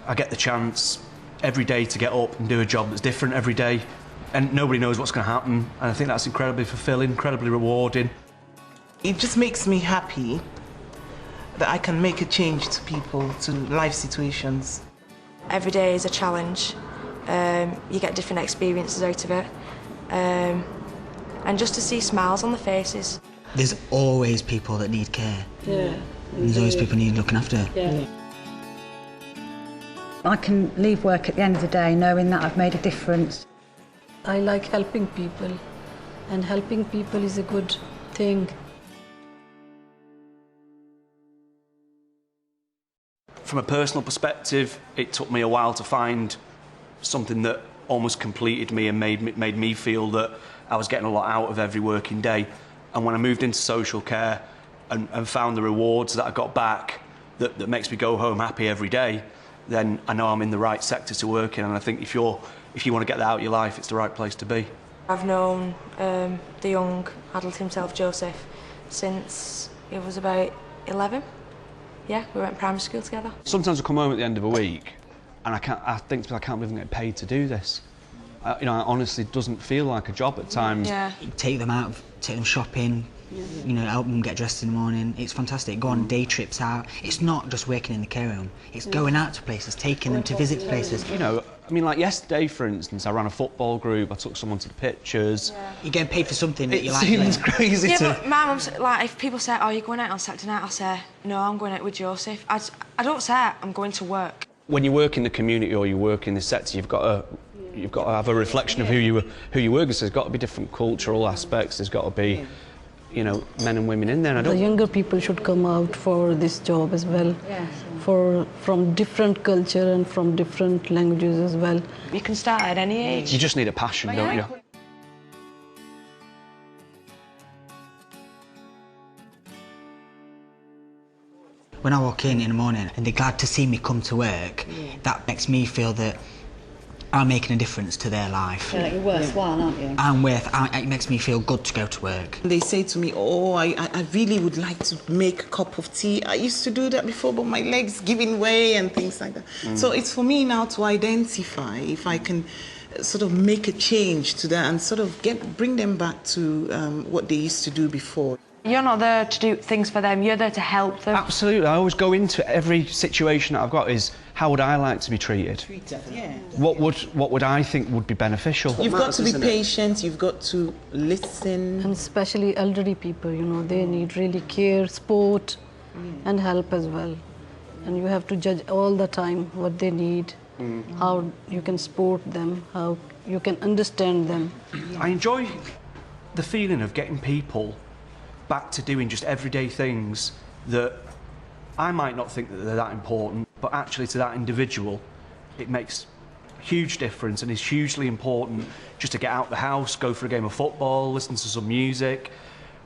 I get the chance every day to get up and do a job that's different every day, and nobody knows what's going to happen, and I think that's incredibly fulfilling, incredibly rewarding. It just makes me happy that I can make a change to people, to life situations. Every day is a challenge. You get different experiences out of it. And just to see smiles on the faces. There's always people that need care. Yeah. And there's always people need looking after. Yeah. I can leave work at the end of the day knowing that I've made a difference. I like helping people, and helping people is a good thing. From a personal perspective, it took me a while to find something that almost completed me and made me feel that I was getting a lot out of every working day. And when I moved into social care and found the rewards that I got back that makes me go home happy every day, then I know I'm in the right sector to work in. And I think if you want to get that out of your life, it's the right place to be. I've known the young adult himself, Joseph, since he was about 11. Yeah, we went to primary school together. Sometimes I come home at the end of a week and I think to myself, I can't believe I'm getting paid to do this. It honestly doesn't feel like a job at times. Yeah. Take them out, take them shopping, you know, help them get dressed in the morning. It's fantastic. Go on day trips out. It's not just working in the care home. It's going out to places, taking them to visit places. You know, I mean, like yesterday, for instance, I ran a football group. I took someone to the pictures. Yeah. You're getting paid for something that you like. It seems crazy Yeah, to... but my mum's like, if people say, "Oh, you're going out on Saturday night," I'll say, "No, I'm going out with Joseph." I don't say I'm going to work. When you work in the community or you work in the sector, you've got to have a reflection of who you work with. So there's got to be different cultural aspects. There's got to be, you know, men and women in there. The younger people should come out for this job as well, from different culture and from different languages as well. You can start at any age. You just need a passion, don't you? When I walk in the morning and they're glad to see me come to work, that makes me feel that I'm making a difference to their life. You're like, you're worthwhile, aren't you? It makes me feel good to go to work. They say to me, "Oh, I really would like to make a cup of tea. I used to do that before, but my leg's giving way," and things like that. So it's for me now to identify if I can sort of make a change to that and sort of bring them back to what they used to do before. You're not there to do things for them, you're there to help them. Absolutely. I always go into every situation that I've got is, how would I like to be treated? Yeah. What would I think would be beneficial? You've got to be patient, you've got to listen. And especially elderly people, you know, they need really care, support and help as well. And you have to judge all the time what they need, how you can support them, how you can understand them. I enjoy the feeling of getting people back to doing just everyday things that I might not think that they're that important, but actually to that individual, it makes a huge difference and is hugely important just to get out the house, go for a game of football, listen to some music,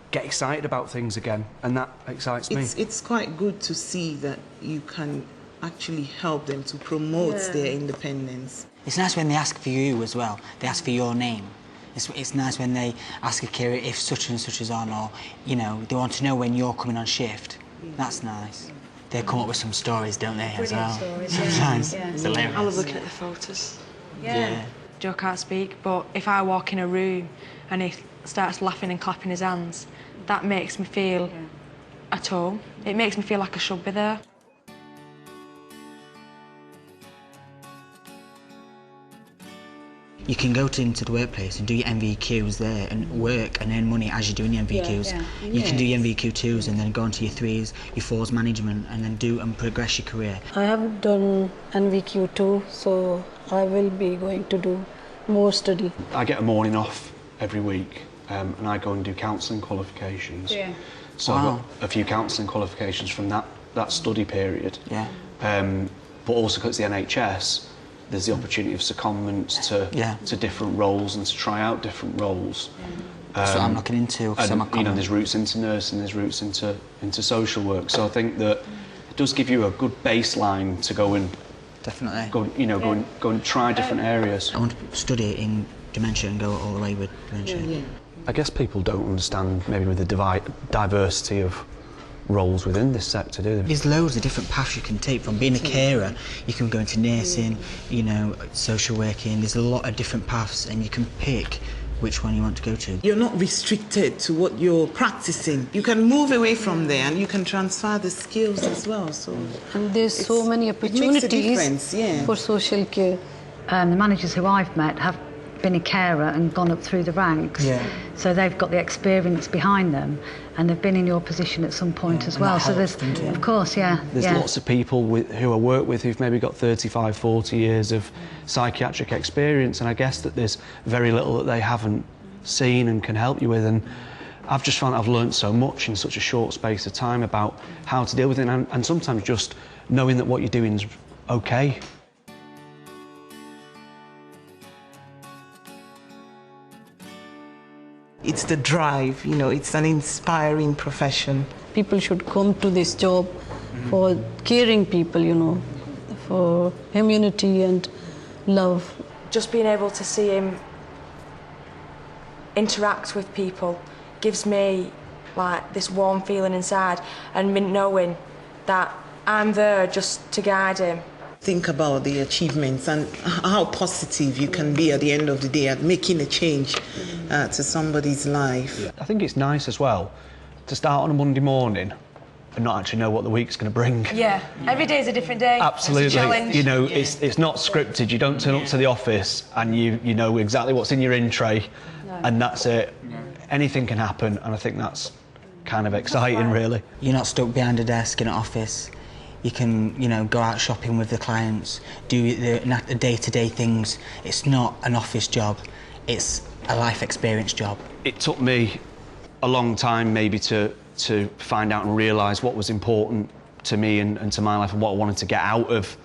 get excited about things again, and that excites me. It's quite good to see that you can actually help them to promote their independence. It's nice when they ask for you as well. They ask for your name. It's nice when they ask a carer if such and such is on, or, you know, they want to know when you're coming on shift. That's nice. They come up with some stories, don't they, as well? Stories, Sometimes. yeah. It's hilarious. I love looking at the photos. Yeah. Joe can't speak, but if I walk in a room and he starts laughing and clapping his hands, that makes me feel at home. It makes me feel like I should be there. You can go into the workplace and do your MVQs there and work and earn money as you're doing your MVQs. You can do your MVQ2s and then go on to your 3s, your 4s management, and then do and progress your career. I have done NVQ2, so I will be going to do more study. I get a morning off every week and I go and do counselling qualifications. Yeah. So I've got a few counselling qualifications from that study period. Yeah. But also because it's the NHS, there's the opportunity of secondments to different roles and to try out different roles. That's what I'm looking into. And, you know, there's routes into nursing, there's routes into social work. So I think that it does give you a good baseline to go and go and try different areas. I want to study in dementia and go all the way with dementia. I guess people don't understand maybe with the diversity of roles within this sector, do they? There's loads of different paths you can take. From being a carer, you can go into nursing, you know, social working. There's a lot of different paths, and you can pick which one you want to go to. You're not restricted to what you're practicing. You can move away from there and you can transfer the skills as well. So And there's so many it makes a difference, opportunities for social care. The managers who I've met have been a carer and gone up through the ranks. Yeah. So they've got the experience behind them, and they've been in your position at some point as and well. that So helps, there's, doesn't it? of course, yeah. There's yeah. lots of people who I work with who've maybe got 35, 40 years of psychiatric experience, and I guess that there's very little that they haven't seen and can help you with. And I've just found I've learned so much in such a short space of time about how to deal with it, and sometimes just knowing that what you're doing is okay. it's the drive, you know, it's an inspiring profession. People should come to this job for caring people, you know, for humanity and love. Just being able to see him interact with people gives me like this warm feeling inside, and me knowing that I'm there just to guide him. Think about the achievements and how positive you can be at the end of the day at making a change to somebody's life. I think it's nice as well to start on a Monday morning and not actually know what the week's going to bring. Yeah, every day's a different day. Absolutely. It's a challenge. You know, it's not scripted. You don't turn up to the office and you know exactly what's in your in tray, and that's it. Anything can happen, and I think that's kind of exciting, really. You're not stuck behind a desk in an office. You can, you know, go out shopping with the clients, do the day-to-day things. It's not an office job. It's a life experience job. It took me a long time maybe to find out and realise what was important to me and to my life and what I wanted to get out of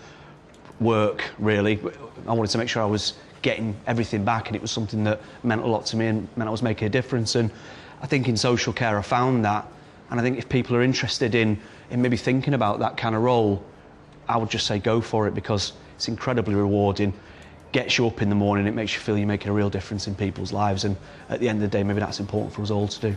work, really. I wanted to make sure I was getting everything back, and it was something that meant a lot to me and meant I was making a difference. And I think in social care I found that, and I think if people are interested in maybe thinking about that kind of role, I would just say go for it, because it's incredibly rewarding, gets you up in the morning, it makes you feel you're making a real difference in people's lives, and at the end of the day maybe that's important for us all to do.